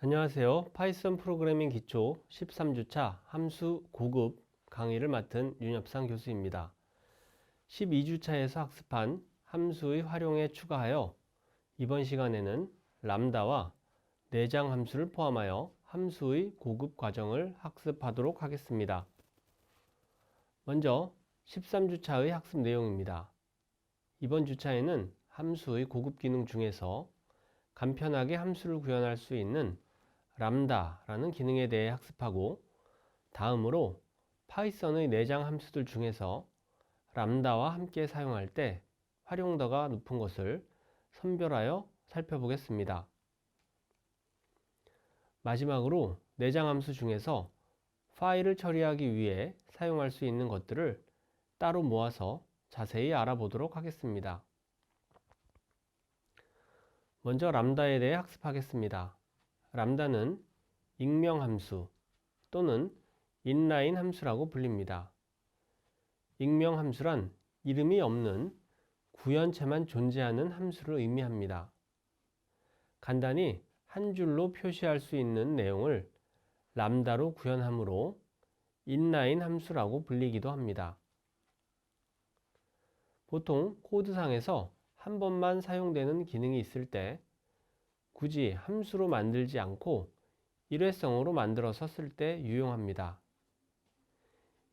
안녕하세요. 파이썬 프로그래밍 기초 13주차 함수 고급 강의를 맡은 윤엽상 교수입니다. 12주차에서 학습한 함수의 활용에 추가하여 이번 시간에는 람다와 내장 함수를 포함하여 함수의 고급 과정을 학습하도록 하겠습니다. 먼저 13주차의 학습 내용입니다. 이번 주차에는 함수의 고급 기능 중에서 간편하게 함수를 구현할 수 있는 람다라는 기능에 대해 학습하고, 다음으로 파이썬의 내장 함수들 중에서 람다와 함께 사용할 때 활용도가 높은 것을 선별하여 살펴보겠습니다. 마지막으로 내장 함수 중에서 파일을 처리하기 위해 사용할 수 있는 것들을 따로 모아서 자세히 알아보도록 하겠습니다. 먼저 람다에 대해 학습하겠습니다. 람다는 익명 함수 또는 인라인 함수라고 불립니다. 익명 함수란 이름이 없는 구현체만 존재하는 함수를 의미합니다. 간단히 한 줄로 표시할 수 있는 내용을 람다로 구현하므로 인라인 함수라고 불리기도 합니다. 보통 코드상에서 한 번만 사용되는 기능이 있을 때 굳이 함수로 만들지 않고 일회성으로 만들어서 쓸 때 유용합니다.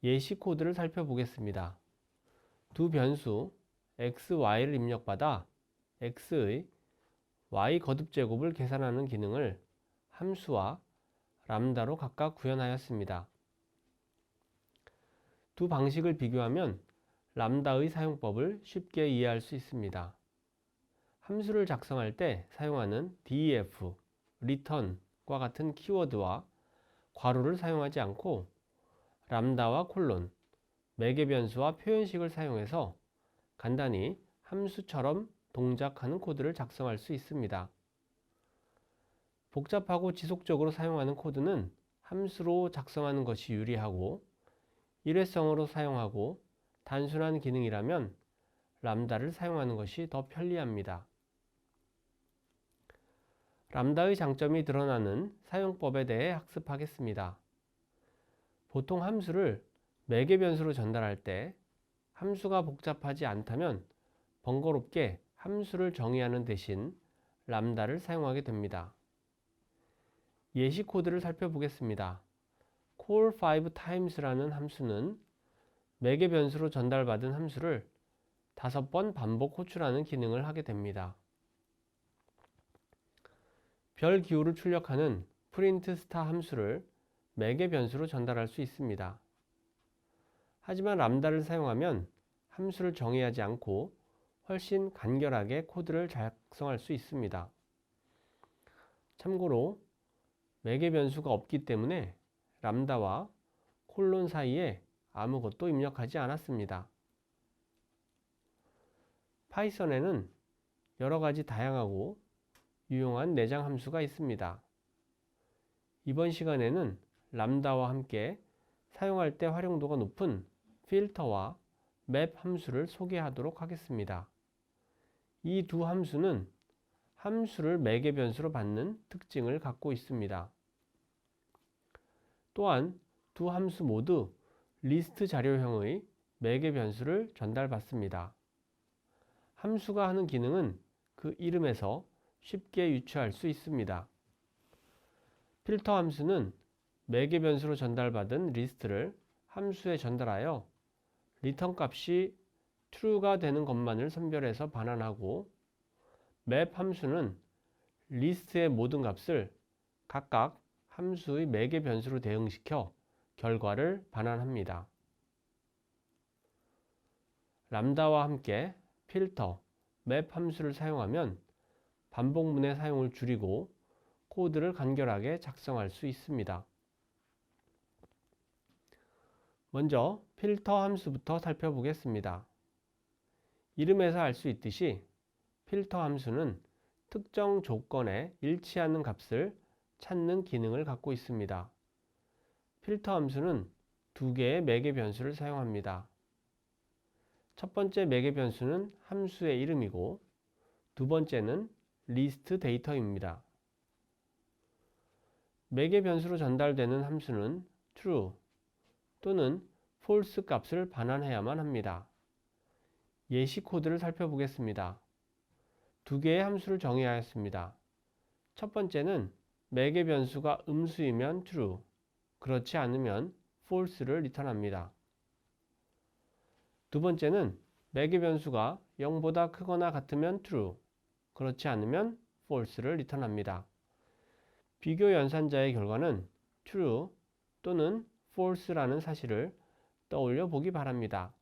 예시 코드를 살펴보겠습니다. 두 변수 x, y를 입력받아 x의 y 거듭제곱을 계산하는 기능을 함수와 람다로 각각 구현하였습니다. 두 방식을 비교하면 람다의 사용법을 쉽게 이해할 수 있습니다. 함수를 작성할 때 사용하는 def, return과 같은 키워드와 괄호를 사용하지 않고 람다와 콜론, 매개 변수와 표현식을 사용해서 간단히 함수처럼 동작하는 코드를 작성할 수 있습니다. 복잡하고 지속적으로 사용하는 코드는 함수로 작성하는 것이 유리하고, 일회성으로 사용하고 단순한 기능이라면 람다를 사용하는 것이 더 편리합니다. 람다의 장점이 드러나는 사용법에 대해 학습하겠습니다. 보통 함수를 매개 변수로 전달할 때 함수가 복잡하지 않다면 번거롭게 함수를 정의하는 대신 람다를 사용하게 됩니다. 예시 코드를 살펴보겠습니다. call5times라는 함수는 매개 변수로 전달받은 함수를 5번 반복 호출하는 기능을 하게 됩니다. 별 기호를 출력하는 print star 함수를 매개 변수로 전달할 수 있습니다. 하지만 람다를 사용하면 함수를 정의하지 않고 훨씬 간결하게 코드를 작성할 수 있습니다. 참고로 매개 변수가 없기 때문에 람다와 콜론 사이에 아무것도 입력하지 않았습니다. 파이썬에는 여러 가지 다양하고 유용한 내장 함수가 있습니다. 이번 시간에는 람다와 함께 사용할 때 활용도가 높은 필터와 맵 함수를 소개하도록 하겠습니다. 이 두 함수는 함수를 매개 변수로 받는 특징을 갖고 있습니다. 또한 두 함수 모두 리스트 자료형의 매개 변수를 전달받습니다. 함수가 하는 기능은 그 이름에서 쉽게 유추할 수 있습니다. 필터 함수는 매개 변수로 전달받은 리스트를 함수에 전달하여 리턴 값이 true가 되는 것만을 선별해서 반환하고, 맵 함수는 리스트의 모든 값을 각각 함수의 매개 변수로 대응시켜 결과를 반환합니다. 람다와 함께 필터, 맵 함수를 사용하면 반복문의 사용을 줄이고 코드를 간결하게 작성할 수 있습니다. 먼저 필터 함수부터 살펴보겠습니다. 이름에서 알 수 있듯이 필터 함수는 특정 조건에 일치하는 값을 찾는 기능을 갖고 있습니다. 필터 함수는 두 개의 매개 변수를 사용합니다. 첫 번째 매개 변수는 함수의 이름이고, 두 번째는 리스트 데이터입니다. 매개 변수로 전달되는 함수는 true 또는 false 값을 반환해야만 합니다. 예시 코드를 살펴보겠습니다. 두 개의 함수를 정의하였습니다. 첫 번째는 매개 변수가 음수이면 true, 그렇지 않으면 false를 리턴합니다. 두 번째는 매개 변수가 0보다 크거나 같으면 true, 그렇지 않으면 false를 리턴합니다. 비교 연산자의 결과는 true 또는 false라는 사실을 떠올려 보기 바랍니다.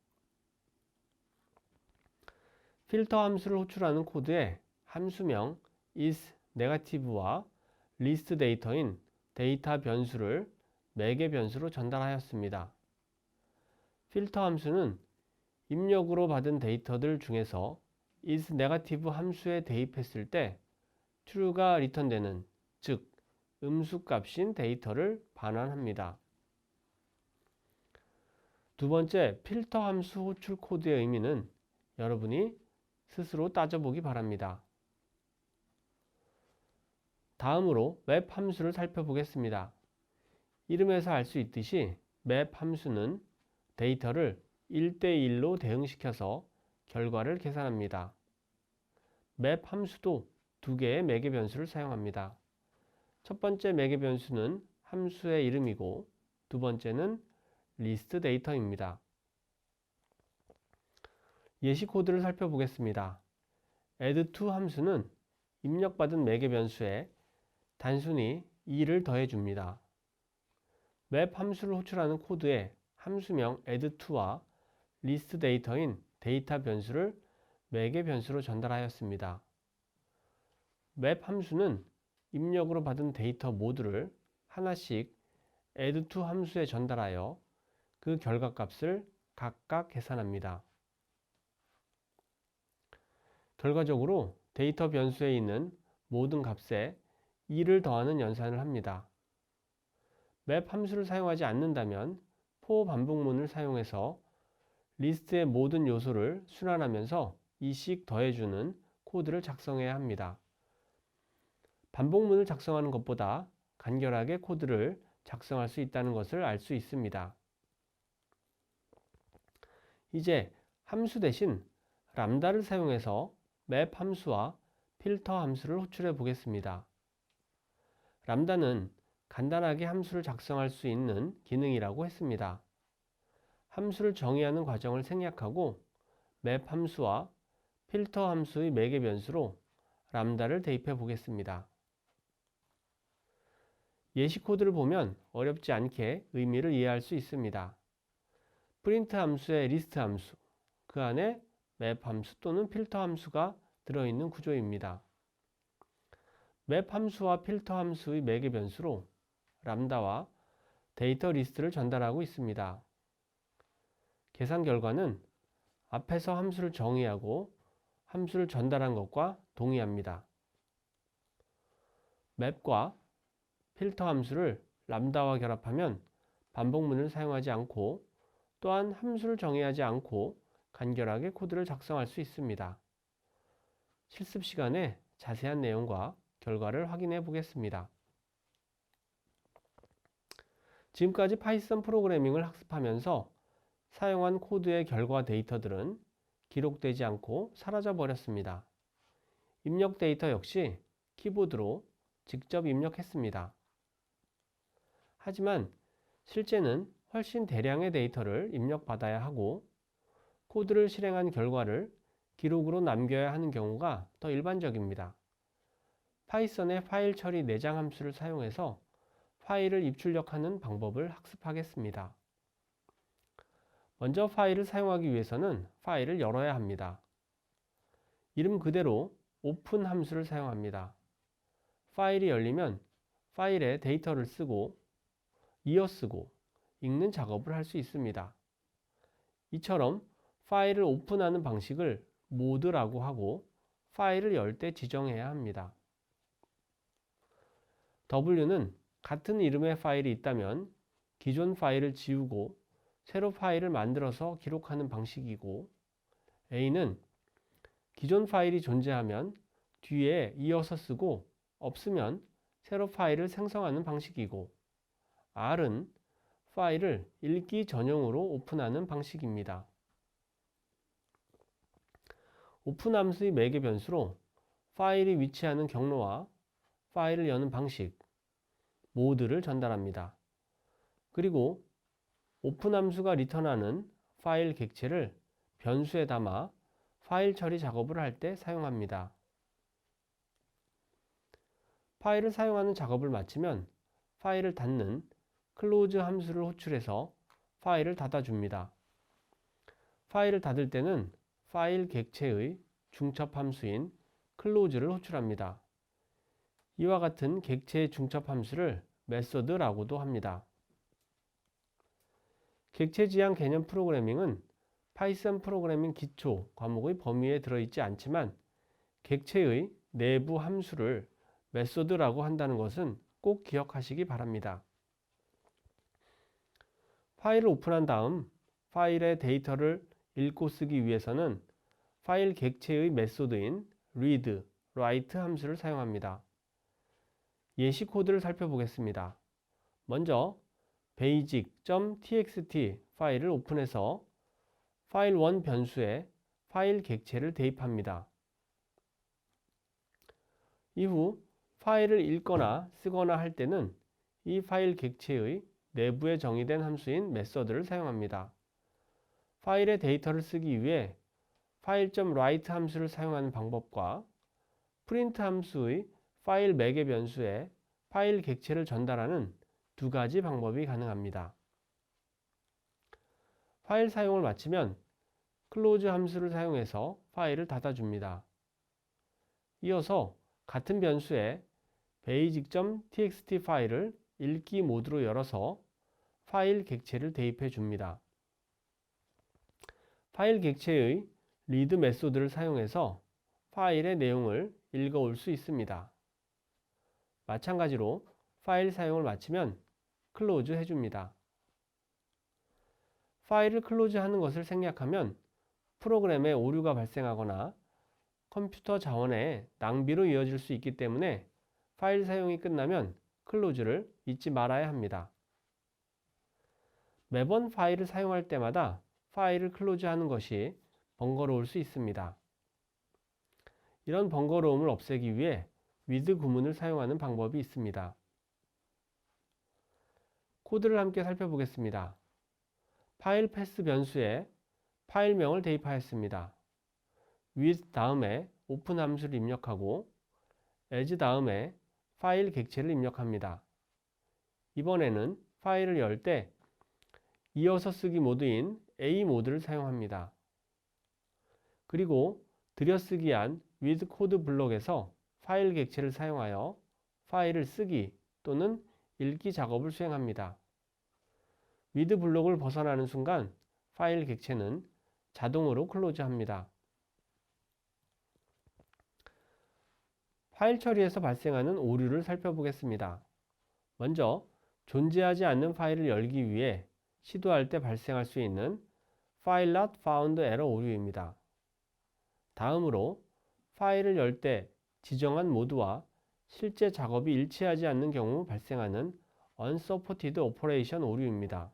필터 함수를 호출하는 코드에 함수명 is negative와 list 데이터인 데이터 변수를 매개 변수로 전달하였습니다. 필터 함수는 입력으로 받은 데이터들 중에서 is negative 함수에 대입했을 때 true가 리턴되는, 즉 음수 값인 데이터를 반환합니다. 두 번째, 필터 함수 호출 코드의 의미는 여러분이 스스로 따져보기 바랍니다. 다음으로 맵 함수를 살펴보겠습니다. 이름에서 알 수 있듯이 맵 함수는 데이터를 1대1로 대응시켜서 결과를 계산합니다. 맵 함수도 두 개의 매개 변수를 사용합니다. 첫 번째 매개 변수는 함수의 이름이고 두 번째는 리스트 데이터입니다. 예시 코드를 살펴보겠습니다. add2 함수는 입력받은 매개 변수에 단순히 2를 더해줍니다. 맵 함수를 호출하는 코드에 함수명 add2와 리스트 데이터인 데이터 변수를 매개 변수로 전달하였습니다. 맵 함수는 입력으로 받은 데이터 모두를 하나씩 add2 함수에 전달하여 그 결과값을 각각 계산합니다. 결과적으로 데이터 변수에 있는 모든 값에 2를 더하는 연산을 합니다. 맵 함수를 사용하지 않는다면 for 반복문을 사용해서 리스트의 모든 요소를 순환하면서 2씩 더해주는 코드를 작성해야 합니다. 반복문을 작성하는 것보다 간결하게 코드를 작성할 수 있다는 것을 알 수 있습니다. 이제 함수 대신 람다를 사용해서 맵 함수와 필터 함수를 호출해 보겠습니다. 람다는 간단하게 함수를 작성할 수 있는 기능이라고 했습니다. 함수를 정의하는 과정을 생략하고 맵 함수와 필터 함수의 매개 변수로 람다를 대입해 보겠습니다. 예시 코드를 보면 어렵지 않게 의미를 이해할 수 있습니다. 프린트 함수의 리스트 함수, 그 안에 맵 함수 또는 필터 함수가 들어있는 구조입니다. 맵 함수와 필터 함수의 매개 변수로 람다와 데이터 리스트를 전달하고 있습니다. 계산 결과는 앞에서 함수를 정의하고 함수를 전달한 것과 동의합니다. 맵과 필터 함수를 람다와 결합하면 반복문을 사용하지 않고 또한 함수를 정의하지 않고 간결하게 코드를 작성할 수 있습니다. 실습 시간에 자세한 내용과 결과를 확인해 보겠습니다. 지금까지 파이썬 프로그래밍을 학습하면서 사용한 코드의 결과 데이터들은 기록되지 않고 사라져 버렸습니다. 입력 데이터 역시 키보드로 직접 입력했습니다. 하지만 실제는 훨씬 대량의 데이터를 입력받아야 하고 코드를 실행한 결과를 기록으로 남겨야 하는 경우가 더 일반적입니다. 파이썬의 파일 처리 내장 함수를 사용해서 파일을 입출력하는 방법을 학습하겠습니다. 먼저 파일을 사용하기 위해서는 파일을 열어야 합니다. 이름 그대로 오픈 함수를 사용합니다. 파일이 열리면 파일에 데이터를 쓰고 이어쓰고 읽는 작업을 할 수 있습니다. 이처럼 파일을 오픈하는 방식을 모드라고 하고 파일을 열 때 지정해야 합니다. W는 같은 이름의 파일이 있다면 기존 파일을 지우고 새로 파일을 만들어서 기록하는 방식이고, A는 기존 파일이 존재하면 뒤에 이어서 쓰고 없으면 새로 파일을 생성하는 방식이고 R은 파일을 읽기 전용으로 오픈하는 방식입니다. 오픈 함수의 매개 변수로 파일이 위치하는 경로와 파일을 여는 방식, 모드를 전달합니다. 그리고 오픈 함수가 리턴하는 파일 객체를 변수에 담아 파일 처리 작업을 할 때 사용합니다. 파일을 사용하는 작업을 마치면 파일을 닫는 close 함수를 호출해서 파일을 닫아줍니다. 파일을 닫을 때는 파일 객체의 중첩 함수인 close를 호출합니다. 이와 같은 객체의 중첩 함수를 메소드라고도 합니다. 객체 지향 개념 프로그래밍은 파이썬 프로그래밍 기초 과목의 범위에 들어있지 않지만 객체의 내부 함수를 메소드라고 한다는 것은 꼭 기억하시기 바랍니다. 파일을 오픈한 다음 파일의 데이터를 읽고 쓰기 위해서는 파일 객체의 메소드인 read, write 함수를 사용합니다. 예시 코드를 살펴보겠습니다. 먼저 basic.txt 파일을 오픈해서 file1 변수에 파일 객체를 대입합니다. 이후 파일을 읽거나 쓰거나 할 때는 이 파일 객체의 내부에 정의된 함수인 메서드를 사용합니다. 파일의 데이터를 쓰기 위해 file.write 함수를 사용하는 방법과 print 함수의 파일 매개 변수에 파일 객체를 전달하는 두 가지 방법이 가능합니다. 파일 사용을 마치면 close 함수를 사용해서 파일을 닫아줍니다. 이어서 같은 변수에 basic.txt 파일을 읽기 모드로 열어서 파일 객체를 대입해 줍니다. 파일 객체의 read 메소드를 사용해서 파일의 내용을 읽어올 수 있습니다. 마찬가지로 파일 사용을 마치면 클로즈 해줍니다. 파일을 클로즈 하는 것을 생략하면 프로그램에 오류가 발생하거나 컴퓨터 자원의 낭비로 이어질 수 있기 때문에 파일 사용이 끝나면 클로즈를 잊지 말아야 합니다. 매번 파일을 사용할 때마다 파일을 클로즈 하는 것이 번거로울 수 있습니다. 이런 번거로움을 없애기 위해 with 구문을 사용하는 방법이 있습니다. 코드를 함께 살펴보겠습니다. 파일 패스 변수에 파일명을 대입하였습니다. with 다음에 오픈 함수를 입력하고 as 다음에 파일 객체를 입력합니다. 이번에는 파일을 열 때 이어서 쓰기 모드인 A 모드를 사용합니다. 그리고 들여쓰기한 with 코드 블록에서 파일 객체를 사용하여 파일을 쓰기 또는 읽기 작업을 수행합니다. with 블록을 벗어나는 순간 파일 객체는 자동으로 클로즈합니다. 파일 처리에서 발생하는 오류를 살펴보겠습니다. 먼저 존재하지 않는 파일을 열기 위해 시도할 때 발생할 수 있는 file not found error 오류입니다. 다음으로 파일을 열 때 지정한 모드와 실제 작업이 일치하지 않는 경우 발생하는 unsupported operation 오류입니다.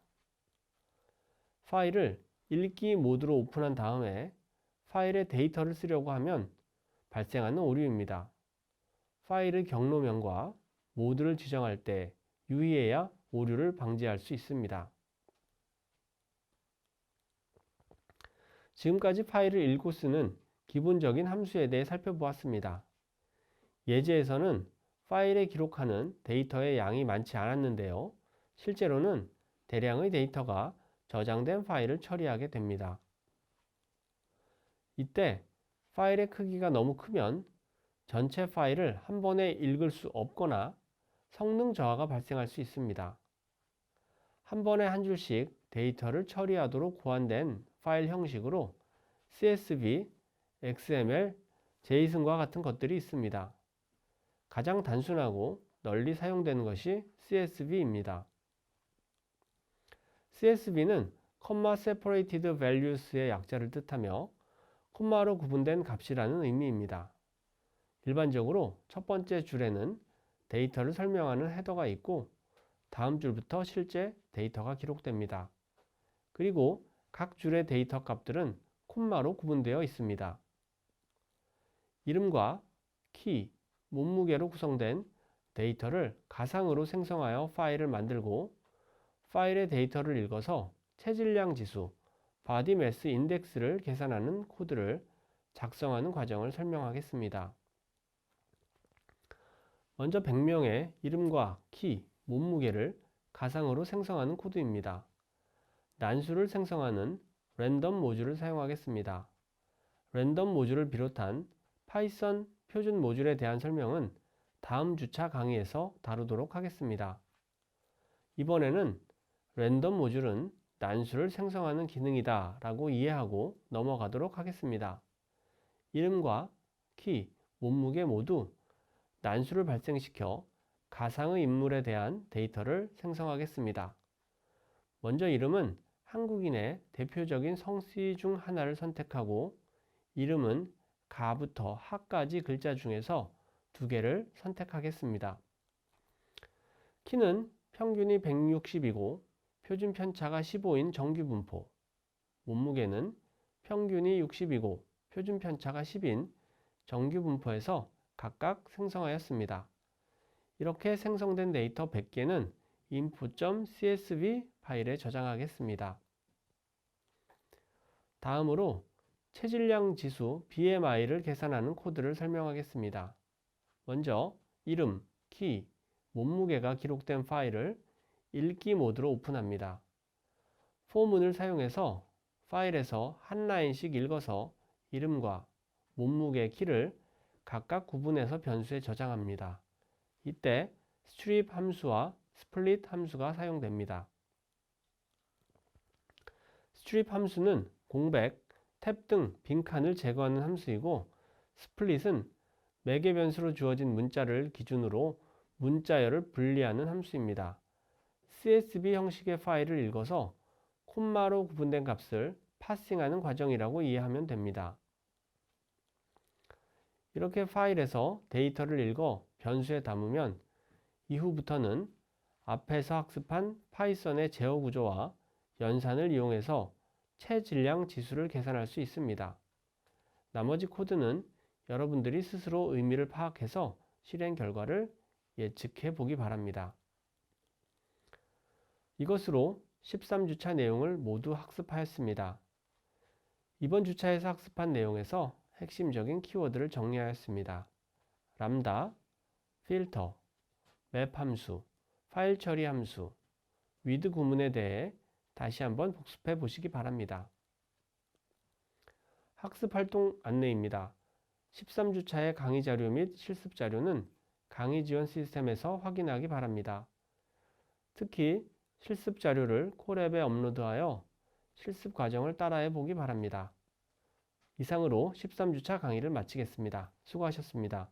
파일을 읽기 모드로 오픈한 다음에 파일의 데이터를 쓰려고 하면 발생하는 오류입니다. 파일의 경로명과 모드를 지정할 때 유의해야 오류를 방지할 수 있습니다. 지금까지 파일을 읽고 쓰는 기본적인 함수에 대해 살펴보았습니다. 예제에서는 파일에 기록하는 데이터의 양이 많지 않았는데요. 실제로는 대량의 데이터가 저장된 파일을 처리하게 됩니다. 이때 파일의 크기가 너무 크면 전체 파일을 한 번에 읽을 수 없거나 성능 저하가 발생할 수 있습니다. 한 번에 한 줄씩 데이터를 처리하도록 고안된 파일 형식으로 CSV, XML, JSON과 같은 것들이 있습니다. 가장 단순하고 널리 사용되는 것이 CSV입니다. CSV는 Comma Separated Values의 약자를 뜻하며 콤마로 구분된 값이라는 의미입니다. 일반적으로 첫 번째 줄에는 데이터를 설명하는 헤더가 있고 다음 줄부터 실제 데이터가 기록됩니다. 그리고 각 줄의 데이터 값들은 콤마로 구분되어 있습니다. 이름과 키, 몸무게로 구성된 데이터를 가상으로 생성하여 파일을 만들고 파일의 데이터를 읽어서 체질량 지수, body mass index를 계산하는 코드를 작성하는 과정을 설명하겠습니다. 먼저 100명의 이름과 키, 몸무게를 가상으로 생성하는 코드입니다. 난수를 생성하는 랜덤 모듈을 사용하겠습니다. 랜덤 모듈을 비롯한 파이썬 표준 모듈에 대한 설명은 다음 주차 강의에서 다루도록 하겠습니다. 이번에는 랜덤 모듈은 난수를 생성하는 기능이다 라고 이해하고 넘어가도록 하겠습니다. 이름과 키, 몸무게 모두 난수를 발생시켜 가상의 인물에 대한 데이터를 생성하겠습니다. 먼저 이름은 한국인의 대표적인 성씨 중 하나를 선택하고 이름은 가부터 하까지 글자 중에서 2개를 선택하겠습니다. 키는 평균이 160이고 표준 편차가 15인 정규 분포, 몸무게는 평균이 60이고 표준 편차가 10인 정규 분포에서 각각 생성하였습니다. 이렇게 생성된 데이터 100개는 info.csv 파일에 저장하겠습니다. 다음으로 체질량 지수 BMI를 계산하는 코드를 설명하겠습니다. 먼저 이름, 키, 몸무게가 기록된 파일을 읽기 모드로 오픈합니다. 포문을 사용해서 파일에서 한 라인씩 읽어서 이름과 몸무게, 키를 각각 구분해서 변수에 저장합니다. 이때 strip 함수와 split 함수가 사용됩니다. strip 함수는 공백, 탭 등 빈칸을 제거하는 함수이고 split은 매개 변수로 주어진 문자를 기준으로 문자열을 분리하는 함수입니다. CSV 형식의 파일을 읽어서 콤마로 구분된 값을 파싱하는 과정이라고 이해하면 됩니다. 이렇게 파일에서 데이터를 읽어 변수에 담으면 이후부터는 앞에서 학습한 파이썬의 제어 구조와 연산을 이용해서 체질량 지수를 계산할 수 있습니다. 나머지 코드는 여러분들이 스스로 의미를 파악해서 실행 결과를 예측해 보기 바랍니다. 이것으로 13주차 내용을 모두 학습하였습니다. 이번 주차에서 학습한 내용에서 핵심적인 키워드를 정리하였습니다. 람다, 필터, 맵 함수, 파일 처리 함수, with 구문에 대해 다시 한번 복습해 보시기 바랍니다. 학습 활동 안내입니다. 13주차의 강의 자료 및 실습 자료는 강의 지원 시스템에서 확인하기 바랍니다. 특히 실습 자료를 콜앱에 업로드하여 실습 과정을 따라해 보기 바랍니다. 이상으로 13주차 강의를 마치겠습니다. 수고하셨습니다.